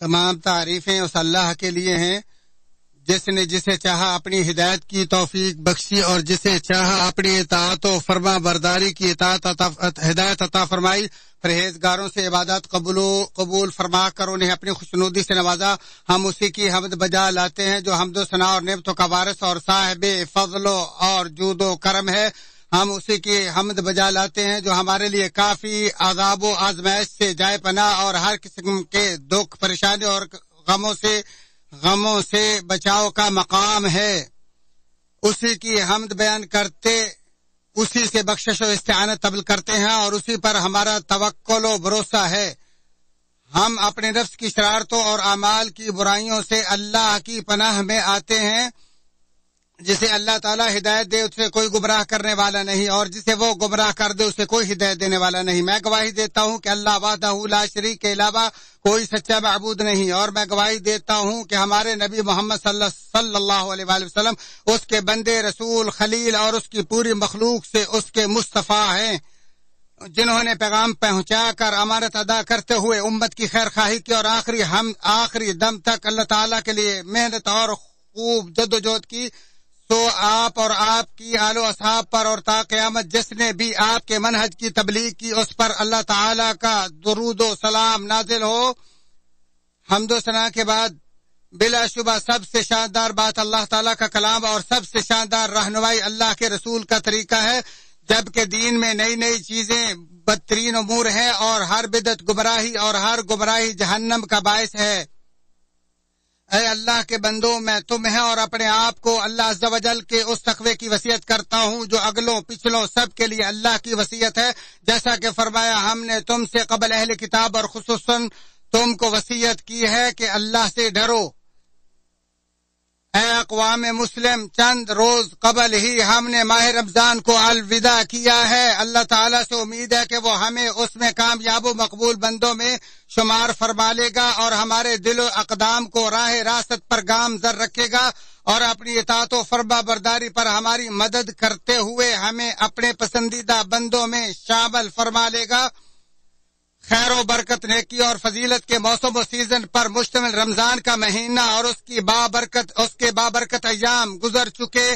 تمام تعریفیں اس اللہ کے لیے ہیں جس نے جسے چاہا اپنی ہدایت کی توفیق بخشی اور جسے چاہا اپنی اطاعت و فرما برداری کی ہدایت عطا فرمائی. پرہیزگاروں سے عبادات قبول فرما کر انہیں اپنی خوشنودی سے نوازا. ہم اسی کی حمد بجا لاتے ہیں جو حمد و ثنا اور نعمتوں کا وارث اور صاحب فضل اور جود و کرم ہے. ہم اسی کی حمد بجا لاتے ہیں جو ہمارے لیے کافی عذاب و آزمائش سے جائے پناہ اور ہر قسم کے دکھ پریشانی اور غموں سے بچاؤ کا مقام ہے. اسی کی حمد بیان کرتے اسی سے بخشش و استعانت طلب کرتے ہیں اور اسی پر ہمارا توکل و بھروسہ ہے. ہم اپنے نفس کی شرارتوں اور اعمال کی برائیوں سے اللہ کی پناہ میں آتے ہیں. جسے اللہ تعالیٰ ہدایت دے اسے کوئی گمراہ کرنے والا نہیں اور جسے وہ گمراہ کر دے اسے کوئی ہدایت دینے والا نہیں. میں گواہی دیتا ہوں کہ اللہ وحدہ لا شریک کے علاوہ کوئی سچا معبود نہیں اور میں گواہی دیتا ہوں کہ ہمارے نبی محمد صلی اللہ علیہ وآلہ وسلم اس کے بندے رسول خلیل اور اس کی پوری مخلوق سے اس کے مصطفیٰ ہیں جنہوں نے پیغام پہنچا کر امانت ادا کرتے ہوئے امت کی خیر خواہی کی اور آخری دم تک اللہ تعالیٰ کے لیے محنت اور خوب جدوجہد کی. تو آپ اور آپ کی آل و اصحاب پر اور تا قیامت جس نے بھی آپ کے منہج کی تبلیغ کی اس پر اللہ تعالیٰ کا درود و سلام نازل ہو. حمد و ثنا کے بعد بلا شبہ سب سے شاندار بات اللہ تعالیٰ کا کلام اور سب سے شاندار رہنمائی اللہ کے رسول کا طریقہ ہے. جبکہ دین میں نئی چیزیں بدترین امور ہیں اور ہر بدعت گمراہی اور ہر گمراہی جہنم کا باعث ہے. اے اللہ کے بندوں میں تمہیں اور اپنے آپ کو اللہ عز و جل کے اس تقوی کی وصیت کرتا ہوں جو اگلوں پچھلوں سب کے لیے اللہ کی وصیت ہے. جیسا کہ فرمایا ہم نے تم سے قبل اہل کتاب اور خصوصاً تم کو وصیت کی ہے کہ اللہ سے ڈرو. اے اقوام مسلم چند روز قبل ہی ہم نے ماہ رمضان کو الوداع کیا ہے. اللہ تعالیٰ سے امید ہے کہ وہ ہمیں اس میں کامیاب و مقبول بندوں میں شمار فرما لے گا اور ہمارے دل و اقدام کو راہ راست پر گامزن رکھے گا اور اپنی اطاعت و فرما برداری پر ہماری مدد کرتے ہوئے ہمیں اپنے پسندیدہ بندوں میں شامل فرما لے گا. خیر و برکت نیکی اور فضیلت کے موسم و سیزن پر مشتمل رمضان کا مہینہ اور اس کے بابرکت ایام گزر چکے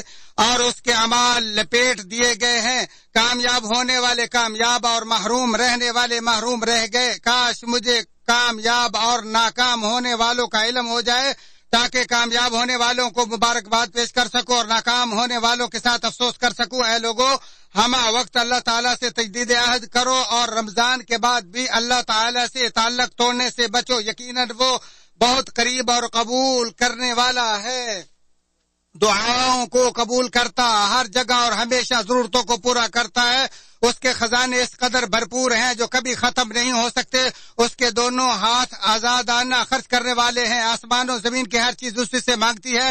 اور اس کے اعمال لپیٹ دیے گئے ہیں. کامیاب ہونے والے کامیاب اور محروم رہنے والے محروم رہ گئے. کاش مجھے کامیاب اور ناکام ہونے والوں کا علم ہو جائے تاکہ کامیاب ہونے والوں کو مبارکباد پیش کر سکوں اور ناکام ہونے والوں کے ساتھ افسوس کر سکوں. اے لوگوں ہمہ وقت اللہ تعالیٰ سے تجدید عہد کرو اور رمضان کے بعد بھی اللہ تعالیٰ سے تعلق توڑنے سے بچو. یقیناً وہ بہت قریب اور قبول کرنے والا ہے. دعاؤں کو قبول کرتا ہر جگہ اور ہمیشہ ضرورتوں کو پورا کرتا ہے. اس کے خزانے اس قدر بھرپور ہیں جو کبھی ختم نہیں ہو سکتے. اس کے دونوں ہاتھ آزادانہ خرچ کرنے والے ہیں. آسمان و زمین کی ہر چیز اسی سے مانگتی ہے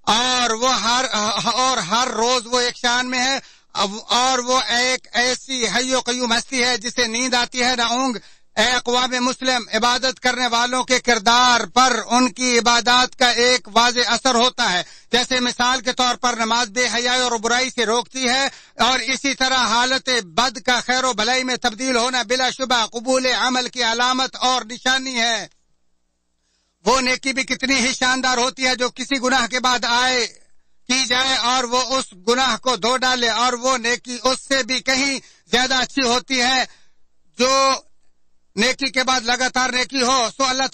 اور ہر روز وہ ایک شان میں ہے اور وہ ایک ایسی حی و قیوم ہستی ہے جسے نیند آتی ہے نہ اونگ. اے اقوام مسلم عبادت کرنے والوں کے کردار پر ان کی عبادات کا ایک واضح اثر ہوتا ہے. جیسے مثال کے طور پر نماز بے حیائی اور برائی سے روکتی ہے اور اسی طرح حالت بد کا خیر و بھلائی میں تبدیل ہونا بلا شبہ قبول عمل کی علامت اور نشانی ہے. وہ نیکی بھی کتنی ہی شاندار ہوتی ہے جو کسی گناہ کے بعد کی جائے اور وہ اس گناہ کو دھو ڈالے اور وہ نیکی اس سے بھی کہیں زیادہ اچھی ہوتی ہے جو نیکی کے بعد لگاتار نیکی ہو. سو اللہ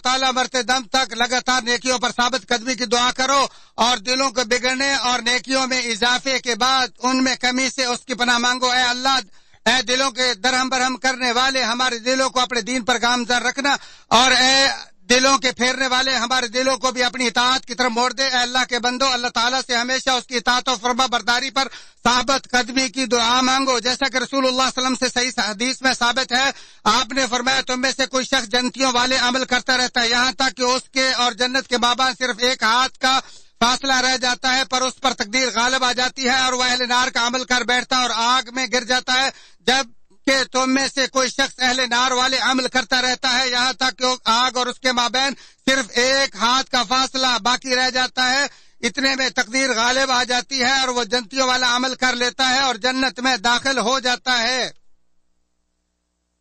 تعالیٰ مرتے دم تک لگاتار نیکیوں پر ثابت قدمی کی دعا کرو اور دلوں کو بگڑنے اور نیکیوں میں اضافے کے بعد ان میں کمی سے اس کی پناہ مانگو. اے اللہ اے دلوں کے درہم برہم کرنے والے ہمارے دلوں کو اپنے دین پر گامزن رکھنا اور اے دلوں کے پھیرنے والے ہمارے دلوں کو بھی اپنی اطاعت کی طرف موڑ دے. اے اللہ کے بندو اللہ تعالیٰ سے ہمیشہ اس کی اطاعت و فرما برداری پر ثابت قدمی کی دعا مانگو. جیسا کہ رسول اللہ صلی اللہ علیہ وسلم سے صحیح حدیث میں ثابت ہے آپ نے فرمایا تم میں سے کوئی شخص جنتیوں والے عمل کرتا رہتا ہے یہاں تک کہ اس کے اور جنت کے مابین صرف ایک ہاتھ کا فاصلہ رہ جاتا ہے پر اس پر تقدیر غالب آ جاتی ہے اور وہ اہل نار کا عمل کر بیٹھتا ہے اور آگ میں گر جاتا ہے. جب کہ تم میں سے کوئی شخص اہل نار والے عمل کرتا رہتا ہے یہاں تک کہ آگ اور اس کے مابین صرف ایک ہاتھ کا فاصلہ باقی رہ جاتا ہے. اتنے میں تقدیر غالب آ جاتی ہے اور وہ جنتیوں والا عمل کر لیتا ہے اور جنت میں داخل ہو جاتا ہے.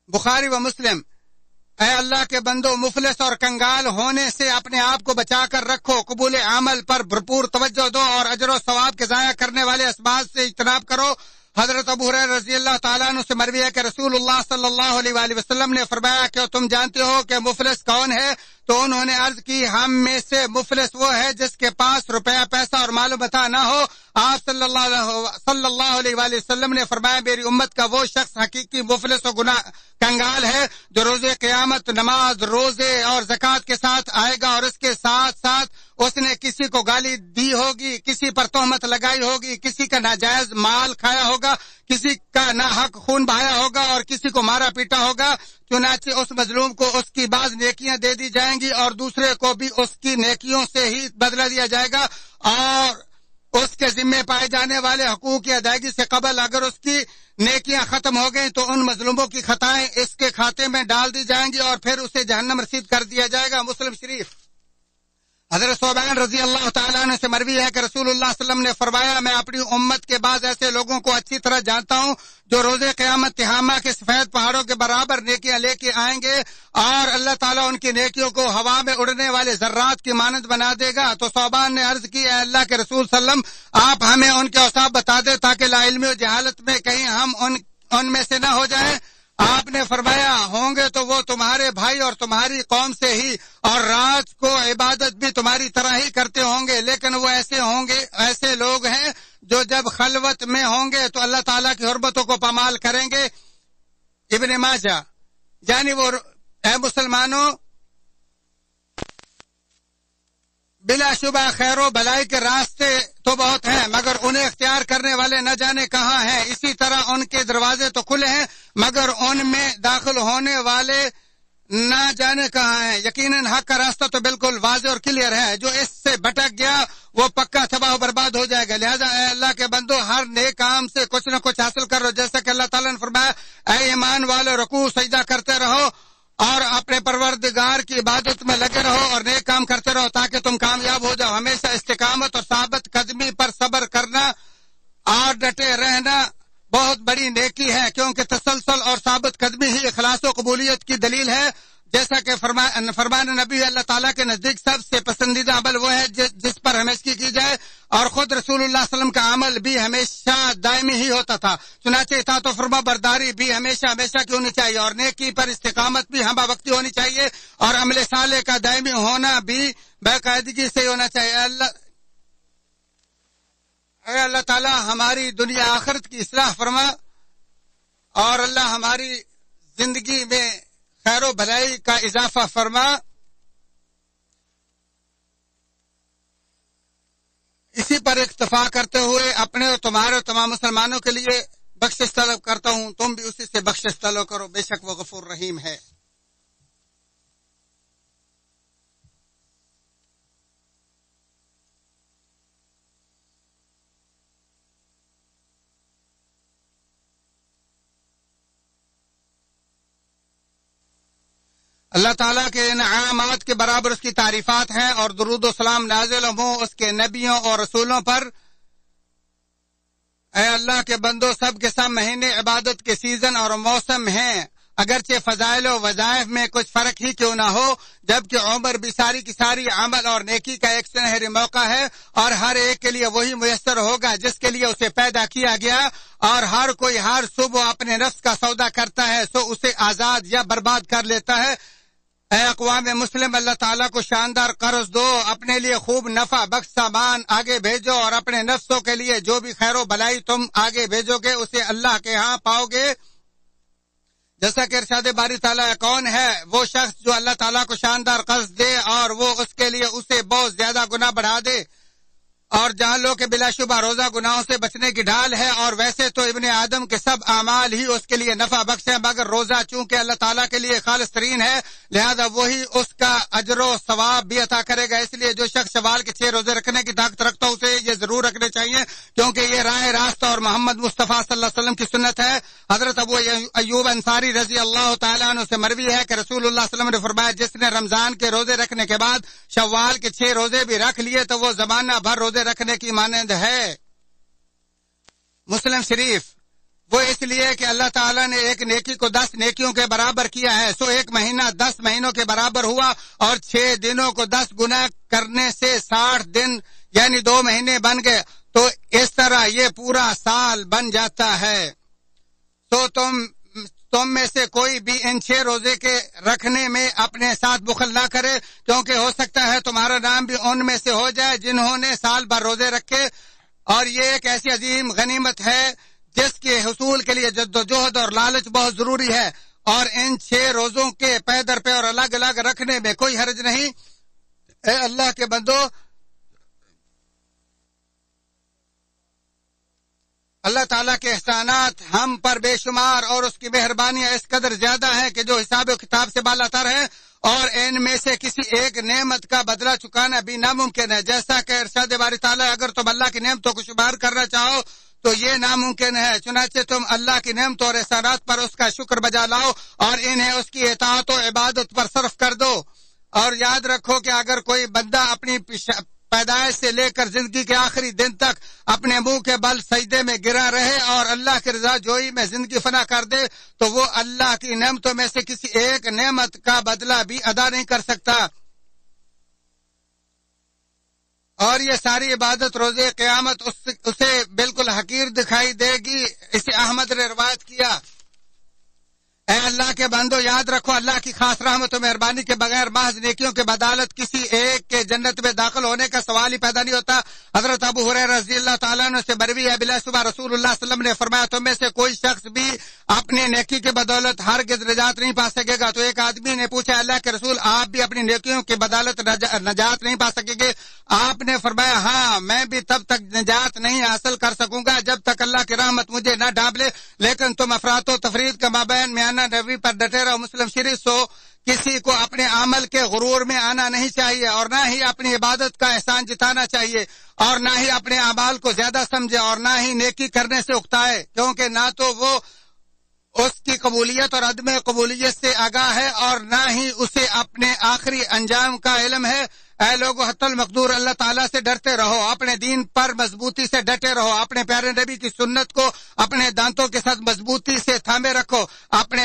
بخاری و مسلم. اے اللہ کے بندو مفلس اور کنگال ہونے سے اپنے آپ کو بچا کر رکھو، قبول عمل پر بھرپور توجہ دو اور اجر و ثواب کے ضائع کرنے والے اسباب سے اجتناب کرو۔ حضرت ابو ہریرہ رضی اللہ تعالیٰ عنہ سے مروی ہے کہ رسول اللہ صلی اللہ علیہ وآلہ وسلم نے فرمایا کہ تم جانتے ہو کہ مفلس کون ہے؟ تو انہوں نے عرض کی ہم میں سے مفلس وہ ہے جس کے پاس روپیہ پیسہ اور مال و متاع نہ ہو۔ آپ صلی اللہ علیہ وآلہ وسلم نے فرمایا میری امت کا وہ شخص حقیقی مفلس و گناہ کنگال ہے جو روز قیامت نماز روزے اور زکوٰۃ کے ساتھ آئے گا اور اس کے ساتھ ساتھ اس نے کسی کو گالی دی ہوگی، کسی پر تہمت لگائی ہوگی، کسی کا ناجائز مال کھایا ہوگا، کسی کا ناحق خون بہایا ہوگا اور کسی کو مارا پیٹا ہوگا۔ چنانچہ اس مظلوم کو اس کی بعض نیکیاں دے دی جائیں گی اور دوسرے کو بھی اس کی نیکیوں سے ہی بدلہ دیا جائے گا، اور اس کے ذمے پائے جانے والے حقوق کی ادائیگی سے قبل اگر اس کی نیکیاں ختم ہو گئیں تو ان مظلوموں کی خطائیں اس کے کھاتے میں ڈال دی جائیں گی اور پھر اسے جہنم رسید کر دیا جائے گا۔ مسلم شریف۔ حضرت ثوبان رضی اللہ تعالیٰ عنہ سے مروی ہے کہ رسول اللہ صلی اللہ علیہ وسلم نے فرمایا میں اپنی امت کے بعض ایسے لوگوں کو اچھی طرح جانتا ہوں جو روز قیامت تہامہ کے سفید پہاڑوں کے برابر نیکیاں لے کے آئیں گے اور اللہ تعالیٰ ان کی نیکیوں کو ہوا میں اڑنے والے ذرات کی مانند بنا دے گا۔ تو ثوبان نے عرض کی اے اللہ کے رسول صلی اللہ علیہ وسلم آپ ہمیں ان کے اوصاف بتا دیں تاکہ لا علمی و جہالت میں کہیں ہم ان میں سے نہ ہو جائیں۔ آپ نے فرمایا ہوں گے تو وہ تمہارے بھائی اور تمہاری قوم سے ہی اور رات کو عبادت بھی تمہاری طرح ہی کرتے ہوں گے، لیکن وہ ایسے لوگ ہیں جو جب خلوت میں ہوں گے تو اللہ تعالیٰ کی حرمتوں کو پامال کریں گے۔ ابن ماجہ۔ یعنی وہ اے مسلمانوں بلا شبہ خیر و بھلائی کے راستے تو بہت ہیں مگر انہیں اختیار کرنے والے نہ جانے کہاں ہیں، اسی طرح ان کے دروازے تو کھلے ہیں مگر ان میں داخل ہونے والے نہ جانے کہاں ہیں۔ یقیناً حق کا راستہ تو بالکل واضح اور کلیئر ہے، جو اس سے بھٹک گیا وہ پکا تباہ و برباد ہو جائے گا۔ لہذا اے اللہ کے بندو ہر نیک کام سے کچھ نہ کچھ حاصل کرو، جیسا کہ اللہ تعالیٰ نے فرمایا اے ایمان والو رکوع سجدہ کرتے رہو اور اپنے پروردگار کی عبادت میں لگے رہو اور نیک کام کرتے رہو تاکہ تم کامیاب ہو جاؤ۔ ہمیشہ استقامت اور ثابت قدمی پر صبر کرنا اور ڈٹے رہنا بہت بڑی نیکی ہے، کیونکہ تسلسل اور ثابت قدمی ہی اخلاص و قبولیت کی دلیل ہے۔ جیسا کہ فرمان نبی اللہ تعالیٰ کے نزدیک سب سے پسندیدہ عمل وہ ہے جس پر ہمیشگی کی جائے، اور خود رسول اللہ صلی اللہ علیہ وسلم کا عمل بھی ہمیشہ دائمی ہی ہوتا تھا۔ چنانچہ اطاعت و فرما برداری بھی ہمیشہ کی ہونی چاہیے اور نیکی پر استقامت بھی ہمہ وقتی ہونی چاہیے اور عمل صالح کا دائمی ہونا بھی باقاعدگی سے ہونا چاہیے۔ اے اللہ تعالیٰ ہماری دنیا آخرت کی اصلاح فرما اور اللہ ہماری زندگی میں خیر و بھلائی کا اضافہ فرما۔ اسی پر اکتفا کرتے ہوئے اپنے اور تمہارے اور تمام مسلمانوں کے لیے بخشش طلب کرتا ہوں، تم بھی اسی سے بخشش طلب کرو، بے شک وہ غفور رحیم ہے۔ اللہ تعالیٰ کے انعامات کے برابر اس کی تعریفات ہیں اور درود و سلام نازل ہوں اس کے نبیوں اور رسولوں پر۔ اے اللہ کے بندو سب کے سب مہینے عبادت کے سیزن اور موسم ہیں، اگرچہ فضائل و وظائف میں کچھ فرق ہی کیوں نہ ہو، جبکہ عمر بھی ساری کی ساری عمل اور نیکی کا ایک سنہری موقع ہے اور ہر ایک کے لیے وہی میسر ہوگا جس کے لیے اسے پیدا کیا گیا، اور ہر کوئی ہر صبح اپنے نفس کا سودا کرتا ہے سو اسے آزاد یا برباد کر لیتا ہے۔ اے اقوام مسلم اللہ تعالیٰ کو شاندار قرض دو، اپنے لیے خوب نفع بخش سامان آگے بھیجو اور اپنے نفسوں کے لیے جو بھی خیر و بھلائی تم آگے بھیجو گے اسے اللہ کے ہاں پاؤ گے۔ جیسا کہ ارشاد باری تعالیٰ کون ہے وہ شخص جو اللہ تعالیٰ کو شاندار قرض دے اور وہ اس کے لیے اسے بہت زیادہ گناہ بڑھا دے، اور جان لو کہ بلا شبہ روزہ گناہوں سے بچنے کی ڈھال ہے، اور ویسے تو ابن آدم کے سب اعمال ہی اس کے لیے نفع بخش ہے، مگر روزہ چونکہ اللہ تعالیٰ کے لیے خالص ترین ہے لہذا وہی اس کا اجر و ثواب بھی عطا کرے گا۔ اس لیے جو شخص شوال کے 6 روزے رکھنے کی طاقت رکھتا اسے یہ ضرور رکھنے چاہیے، کیونکہ یہ راہ راست اور محمد مصطفیٰ صلی اللہ علیہ وسلم کی سنت ہے۔ حضرت ابو ایوب انصاری رضی اللہ تعالیٰ عنہ سے مروی ہے کہ رسول اللہ صلی اللہ علیہ وسلم نے فرمایا جس نے رمضان کے روزے رکھنے کے بعد شوال کے 6 روزے بھی رکھ لیے تو وہ زمانہ بھر روزے رکھنے کی مانند ہے۔ مسلم شریف۔ وہ اس لیے کہ اللہ تعالیٰ نے ایک نیکی کو 10 نیکیوں کے برابر کیا ہے، سو ایک مہینہ 10 مہینوں کے برابر ہوا، اور 6 دنوں کو 10 گنا کرنے سے 60 دن یعنی 2 مہینے بن گئے، تو اس طرح یہ پورا سال بن جاتا ہے۔ تو تم میں سے کوئی بھی ان 6 روزے کے رکھنے میں اپنے ساتھ بخل نہ کرے، کیونکہ ہو سکتا ہے تمہارا نام بھی ان میں سے ہو جائے جنہوں نے سال بھر روزے رکھے، اور یہ ایک ایسی عظیم غنیمت ہے جس کے حصول کے لیے جدوجہد اور لالچ بہت ضروری ہے، اور ان 6 روزوں کے پے در پے اور الگ الگ رکھنے میں کوئی حرج نہیں۔ اے اللہ کے بندو، اللہ تعالیٰ کے احسانات ہم پر بے شمار، اور اس کی مہربانیاں اس قدر زیادہ ہیں کہ جو حساب و کتاب سے بالا تر ہے، اور ان میں سے کسی ایک نعمت کا بدلہ چکانا بھی ناممکن ہے، جیسا کہ ارشاد باری تعالیٰ اگر تم اللہ کی نعمتوں کو شمار کرنا چاہو تو یہ ناممکن ہے، چنانچہ تم اللہ کی نعمتوں اور احسانات پر اس کا شکر بجا لاؤ اور انہیں اس کی اطاعت و عبادت پر صرف کر دو۔ اور یاد رکھو کہ اگر کوئی بندہ اپنی پیدائش سے لے کر زندگی کے آخری دن تک اپنے منہ کے بل سجدے میں گرا رہے اور اللہ کی رضا جوئی میں زندگی فنا کر دے تو وہ اللہ کی نعمتوں میں سے کسی ایک نعمت کا بدلہ بھی ادا نہیں کر سکتا، اور یہ ساری عبادت روزے قیامت اسے بالکل حقیر دکھائی دے گی۔ اسے احمد نے روایت کیا۔ اے اللہ کے بندو، یاد رکھو اللہ کی خاص رحمت و مہربانی کے بغیر محض نیکیوں کے بدالت کسی ایک کے جنت میں داخل ہونے کا سوال ہی پیدا نہیں ہوتا۔ حضرت ابو ہریرہ رضی اللہ تعالیٰ عنہ سے مروی ہے، بلا شبہ رسول اللہ صلی اللہ علیہ وسلم نے فرمایا تم میں سے کوئی شخص بھی اپنے نیکی کے بدولت ہرگز نجات نہیں پا سکے گا۔ تو ایک آدمی نے پوچھا اللہ کے رسول آپ بھی اپنی نیکیوں کے بدولت نجات نہیں پا سکیں گے؟ آپ نے فرمایا ہاں، میں بھی تب تک نجات نہیں حاصل کر سکوں گا جب تک اللہ کی رحمت مجھے نہ ڈھانپ لے، لیکن تم افراط و تفرید کا مابین میانہ نبی پر ڈٹے رہو۔ مسلم شریف سو کسی کو اپنے عمل کے غرور میں آنا نہیں چاہیے، اور نہ ہی اپنی عبادت کا احسان جتانا چاہیے، اور نہ ہی اپنے اعمال کو زیادہ سمجھے، اور نہ ہی نیکی کرنے سے اکتائے، کیونکہ نہ تو وہ اس کی قبولیت اور عدم قبولیت سے آگاہ ہے، اور نہ ہی اسے اپنے آخری انجام کا علم ہے۔ اے لوگو، حتی المقدور اللہ تعالیٰ سے ڈرتے رہو، اپنے دین پر مضبوطی سے ڈٹے رہو، اپنے پیارے نبی کی سنت کو اپنے دانتوں کے ساتھ مضبوطی سے تھامے رکھو، اپنی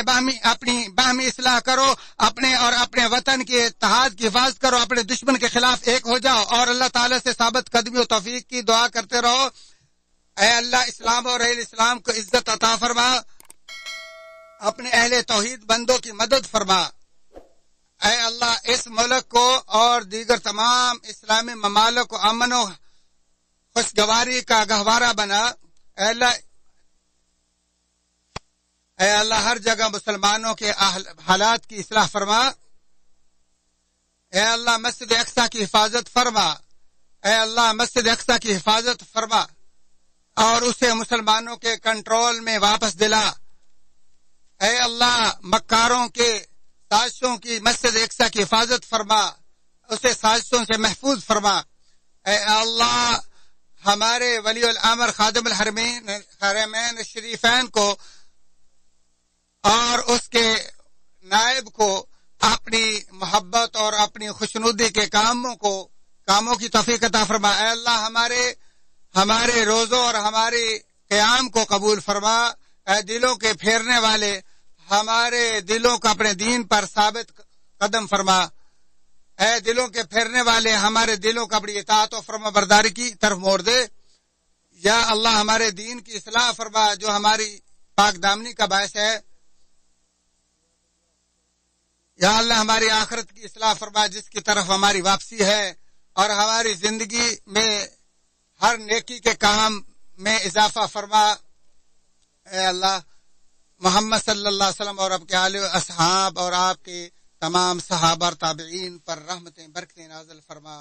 باہمی اصلاح کرو، اپنے وطن کے اتحاد کی حفاظت کرو، اپنے دشمن کے خلاف ایک ہو جاؤ، اور اللہ تعالیٰ سے ثابت قدمی و توفیق کی دعا کرتے رہو۔ اے اللہ، اسلام اور اہل اسلام کو عزت عطا فرما، اپنے اہل توحید بندوں کی مدد فرما۔ اے اللہ، اس ملک کو اور دیگر تمام اسلامی ممالک کو امن و خوشگواری کا گہوارہ بنا۔ اے اللہ ہر جگہ مسلمانوں کے حالات کی اصلاح فرما۔ اے اللہ مسجد اقصی کی حفاظت فرما۔ اے اللہ مسجد اقصی کی حفاظت فرما اور اسے مسلمانوں کے کنٹرول میں واپس دلا۔ اے اللہ مکاروں کے سازشوں کی مسجد اقصی کی حفاظت فرما، اسے سازشوں سے محفوظ فرما۔ اے اللہ ہمارے ولی الامر خادم الحرمین شریفین کو اور اس کے نائب کو اپنی محبت اور اپنی خوشنودی کے کاموں کی توفیق عطا فرما۔ اے اللہ ہمارے روزوں اور ہمارے قیام کو قبول فرما۔ اے دلوں کے پھیرنے والے، ہمارے دلوں کو اپنے دین پر ثابت قدم فرما۔ اے دلوں کے پھیرنے والے، ہمارے دلوں کو اپنی اطاعت و فرما برداری کی طرف موڑ دے۔ یا اللہ ہمارے دین کی اصلاح فرما جو ہماری پاک دامنی کا باعث ہے۔ یا اللہ ہماری آخرت کی اصلاح فرما جس کی طرف ہماری واپسی ہے، اور ہماری زندگی میں ہر نیکی کے کام میں اضافہ فرما۔ اے اللہ محمد صلی اللہ علیہ وسلم اور آپ کے آل و اصحاب اور آپ کے تمام صحابہ اور تابعین پر رحمتیں برکتیں نازل فرما۔